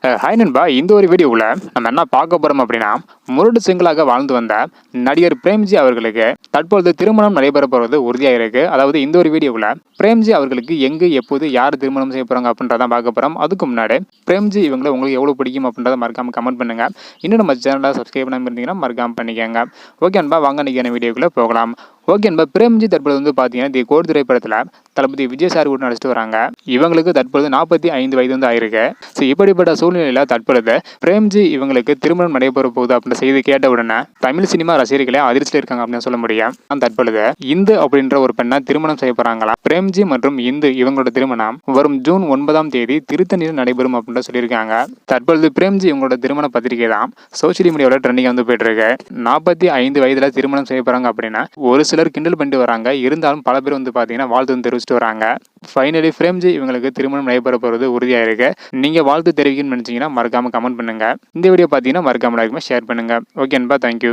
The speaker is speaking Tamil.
ஹாய் நண்பா, இந்த ஒரு வீடியோவில் நம்ம என்ன பார்க்க போகிறோம் அப்படின்னா, முரட்டு சிங்களாக வாழ்ந்து வந்த நடிகர் பிரேம்ஜி அவர்களுக்கு தற்பொழுது திருமணம் நடைபெற போகிறது உறுதியாக இருக்குது. அதாவது இந்த ஒரு வீடியோவில் பிரேம்ஜி அவர்களுக்கு எங்கு எப்போது யார் திருமணம் செய்ய போகிறாங்க அப்படின்றத பார்க்க போகிறோம். அதுக்கு முன்னாடி பிரேம்ஜி இவங்களை உங்களுக்கு எவ்வளோ பிடிக்கும் அப்படின்றத மறக்காமல் கமெண்ட் பண்ணுங்கள். இன்னும் நம்ம சேனலை சப்ஸ்கிரைப் பண்ணாமல் இருந்தீங்கன்னா மறக்காமல் பண்ணிக்கோங்க. ஓகே நண்பா, வாங்க இன்றைக்கான வீடியோக்குள்ளே போகலாம். ஓகே நண்பா, பிரேம்ஜி தற்பொழுது வந்து பார்த்தீங்கன்னா தி கோட் திரைப்படத்தில் தளபதி விஜய் சார் கூட நடிச்சிட்டு வராங்க. இவங்களுக்கு தற்பொழுது 45 வயது வந்து ஆயிருக்கு. ஸோ இப்படிப்பட்ட சூழ்நிலையில் தற்பொழுது பிரேம்ஜி இவங்களுக்கு திருமணம் நடைபெற போகுது அப்படின்ற செய்தி கேட்ட உடனே தமிழ் சினிமா ரசிகர்களே அதிர்ச்சியில் இருக்காங்க அப்படின்னு சொல்ல முடியும். தற்பொழுது இந்து அப்படின்ற ஒரு பெண்ணை திருமணம் செய்ய போறாங்களா. பிரேம்ஜி மற்றும் இந்து இவங்களோட திருமணம் வரும் ஜூன் 9ஆம் தேதி திருத்தணியில் நடைபெறும் அப்படின்னு சொல்லியிருக்காங்க. தற்பொழுது பிரேம்ஜி இவங்களோட திருமண பத்திரிகை தான் சோசியல் மீடியாவோட ட்ரெண்டிங் வந்து போயிட்டு இருக்கு. 45 வயதுல திருமணம் செய்ய போறாங்க அப்படின்னா ஒரு சிலர் கிண்டல் பண்ணிட்டு வராங்க. இருந்தாலும் பல பேர் வந்து பார்த்தீங்கன்னா வாழ்த்து தெரிவிச்சுட்டு வராங்க. ஃபைனலி பிரேம்ஜி இவங்களுக்கு திருமணம் நடைபெற போகிறது உறுதியாக இருக்கு. நீங்கள் வாழ்த்து தெரிவிக்கணும்னு நினச்சிங்கன்னா மறக்காமல் கமெண்ட் பண்ணுங்கள். இந்த வீடியோ பார்த்தீங்கன்னா மறக்காமல் ஷேர் பண்ணுங்கள். ஓகே நண்பா, தேங்க்யூ.